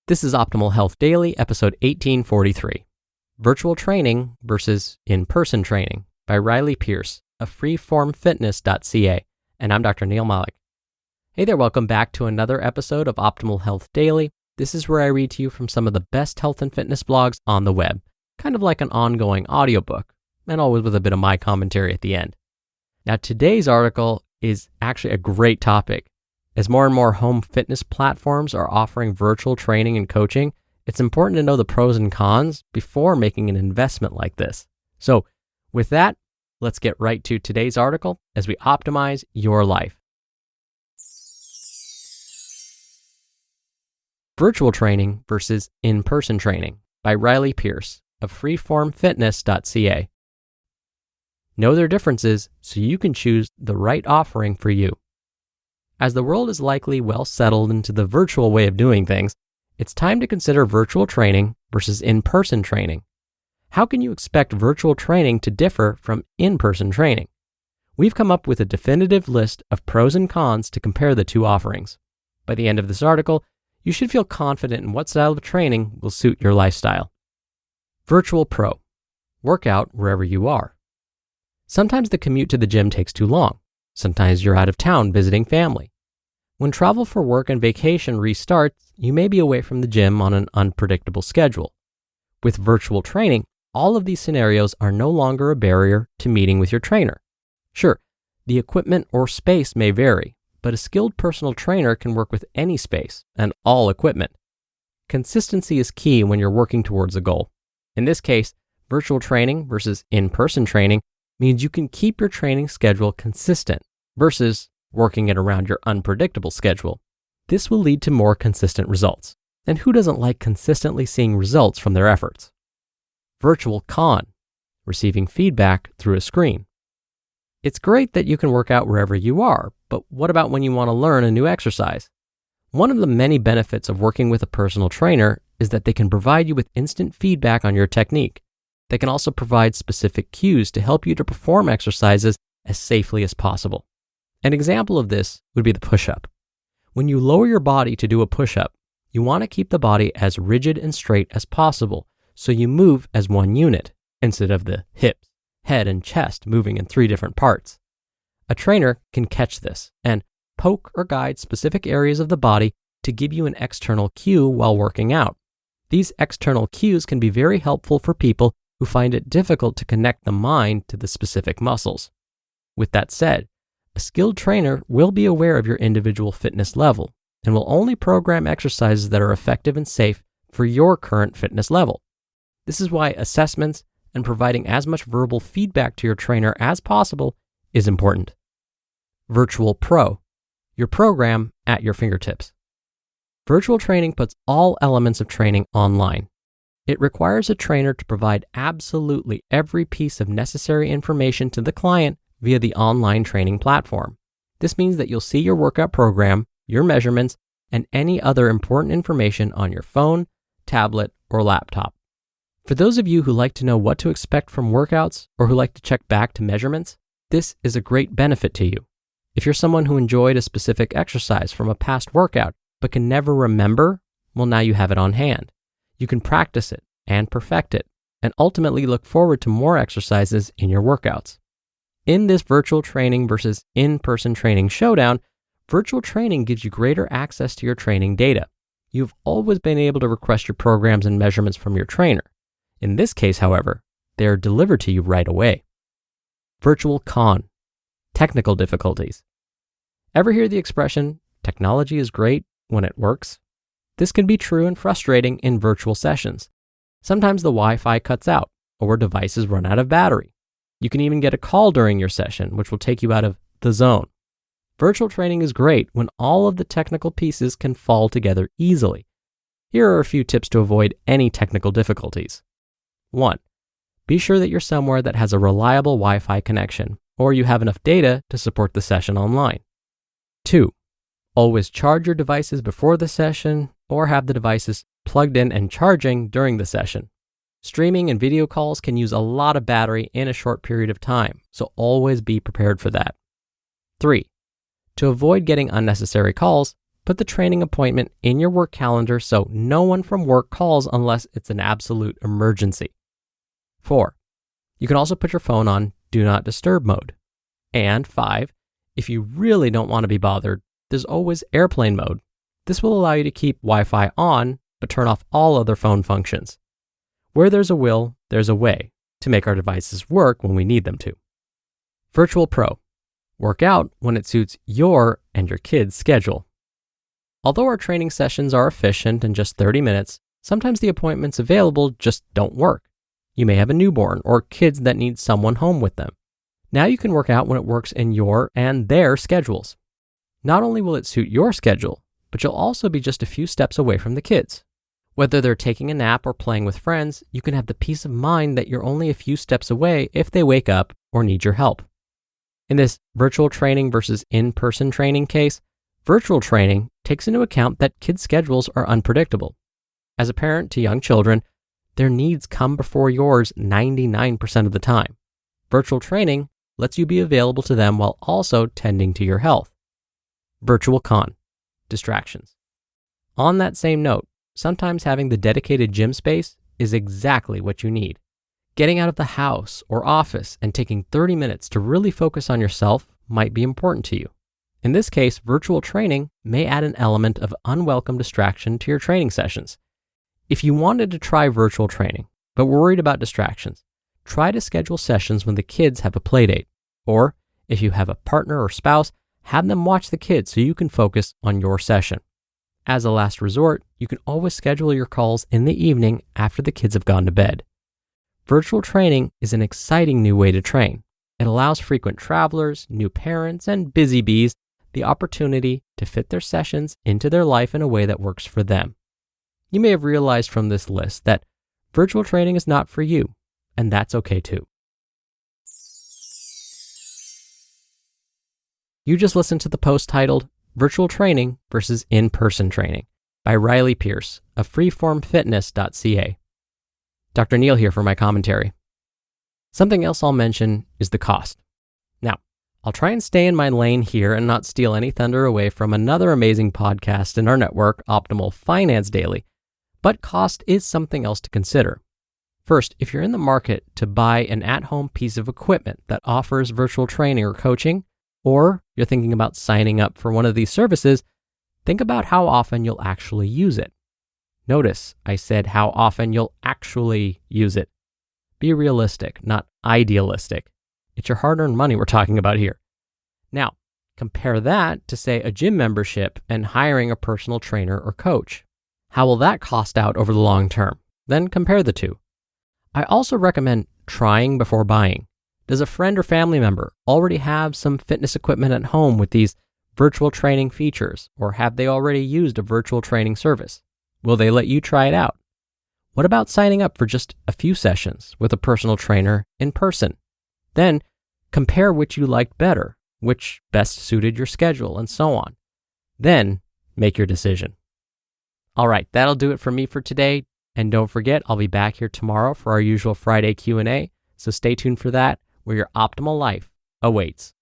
This is Optimal Health Daily, episode 1843, Virtual Training versus In-Person Training by Riley Pearce of freeformfitness.ca, and I'm Dr. Neil Malik. Hey there, welcome back to another episode of Optimal Health Daily. This is where I read to you from some of the best health and fitness blogs on the web, kind of like an ongoing audiobook, and always with a bit of my commentary at the end. Now, today's article is actually a great topic. As more and more home fitness platforms are offering virtual training and coaching, it's important to know the pros and cons before making an investment like this. So with that, let's get right to today's article as we optimize your life. Virtual Training versus In-Person Training by Riley Pearce of freeformfitness.ca. Know their differences so you can choose the right offering for you. As the world is likely well settled into the virtual way of doing things, it's time to consider virtual training versus in-person training. How can you expect virtual training to differ from in-person training? We've come up with a definitive list of pros and cons to compare the two offerings. By the end of this article, you should feel confident in what style of training will suit your lifestyle. Virtual Pro. Work out wherever you are. Sometimes the commute to the gym takes too long. Sometimes you're out of town visiting family. When travel for work and vacation restarts, you may be away from the gym on an unpredictable schedule. With virtual training, all of these scenarios are no longer a barrier to meeting with your trainer. Sure, the equipment or space may vary, but a skilled personal trainer can work with any space and all equipment. Consistency is key when you're working towards a goal. In this case, virtual training versus in-person training means you can keep your training schedule consistent versus working it around your unpredictable schedule. This will lead to more consistent results. And who doesn't like consistently seeing results from their efforts? Virtual Con. Receiving feedback through a screen. It's great that you can work out wherever you are, but what about when you want to learn a new exercise? One of the many benefits of working with a personal trainer is that they can provide you with instant feedback on your technique. They can also provide specific cues to help you to perform exercises as safely as possible. An example of this would be the push-up. When you lower your body to do a push-up, you want to keep the body as rigid and straight as possible, so you move as one unit, instead of the hips, head, and chest moving in three different parts. A trainer can catch this and poke or guide specific areas of the body to give you an external cue while working out. These external cues can be very helpful for people who find it difficult to connect the mind to the specific muscles. With that said, a skilled trainer will be aware of your individual fitness level and will only program exercises that are effective and safe for your current fitness level. This is why assessments and providing as much verbal feedback to your trainer as possible is important. Virtual Pro. Your program at your fingertips. Virtual training puts all elements of training online. It requires a trainer to provide absolutely every piece of necessary information to the client via the online training platform. This means that you'll see your workout program, your measurements, and any other important information on your phone, tablet, or laptop. For those of you who like to know what to expect from workouts or who like to check back to measurements, this is a great benefit to you. If you're someone who enjoyed a specific exercise from a past workout but can never remember, well, now you have it on hand. You can practice it and perfect it, and ultimately look forward to more exercises in your workouts. In this virtual training versus in-person training showdown, virtual training gives you greater access to your training data. You've always been able to request your programs and measurements from your trainer. In this case, however, they are delivered to you right away. Virtual Con. Technical difficulties. Ever hear the expression, technology is great when it works? This can be true and frustrating in virtual sessions. Sometimes the Wi-Fi cuts out or devices run out of battery. You can even get a call during your session, which will take you out of the zone. Virtual training is great when all of the technical pieces can fall together easily. Here are a few tips to avoid any technical difficulties. 1. Be sure that you're somewhere that has a reliable Wi-Fi connection, or you have enough data to support the session online. 2. Always charge your devices before the session, or have the devices plugged in and charging during the session. Streaming and video calls can use a lot of battery in a short period of time, so always be prepared for that. 3. To avoid getting unnecessary calls, Put the training appointment in your work calendar so no one from work calls unless it's an absolute emergency. 4. You can also put your phone on Do Not Disturb mode. And 5. If you really don't want to be bothered, there's always airplane mode. This will allow you to keep Wi-Fi on, but turn off all other phone functions. Where there's a will, there's a way to make our devices work when we need them to. Virtual Pro. Work out when it suits your and your kids' schedule. Although our training sessions are efficient in just 30 minutes, sometimes the appointments available just don't work. You may have a newborn or kids that need someone home with them. Now you can work out when it works in your and their schedules. Not only will it suit your schedule, but you'll also be just a few steps away from the kids. Whether they're taking a nap or playing with friends, you can have the peace of mind that you're only a few steps away if they wake up or need your help. In this virtual training versus in-person training case, virtual training takes into account that kids' schedules are unpredictable. As a parent to young children, their needs come before yours 99% of the time. Virtual training lets you be available to them while also tending to your health. Virtual con, distractions. On that same note, sometimes having the dedicated gym space is exactly what you need. Getting out of the house or office and taking 30 minutes to really focus on yourself might be important to you. In this case, virtual training may add an element of unwelcome distraction to your training sessions. If you wanted to try virtual training, but worried about distractions, try to schedule sessions when the kids have a play date. Or if you have a partner or spouse, have them watch the kids so you can focus on your session. As a last resort, you can always schedule your calls in the evening after the kids have gone to bed. Virtual training is an exciting new way to train. It allows frequent travelers, new parents, and busy bees the opportunity to fit their sessions into their life in a way that works for them. You may have realized from this list that virtual training is not for you, and that's okay too. You just listened to the post titled Virtual Training versus In-Person Training by Riley Pearce of freeformfitness.ca. Dr. Neil here for my commentary. Something else I'll mention is the cost. Now, I'll try and stay in my lane here and not steal any thunder away from another amazing podcast in our network, Optimal Finance Daily, but cost is something else to consider. First, if you're in the market to buy an at-home piece of equipment that offers virtual training or coaching, or you're thinking about signing up for one of these services, think about how often you'll actually use it. Notice I said how often you'll actually use it. Be realistic, not idealistic. It's your hard-earned money we're talking about here. Now, compare that to, say, a gym membership and hiring a personal trainer or coach. How will that cost out over the long term? Then compare the two. I also recommend trying before buying. Does a friend or family member already have some fitness equipment at home with these virtual training features, or have they already used a virtual training service? Will they let you try it out? What about signing up for just a few sessions with a personal trainer in person? Then compare which you liked better, which best suited your schedule, and so on. Then make your decision. All right, that'll do it for me for today. And don't forget, I'll be back here tomorrow for our usual Friday Q&A. So stay tuned for that, where your optimal life awaits.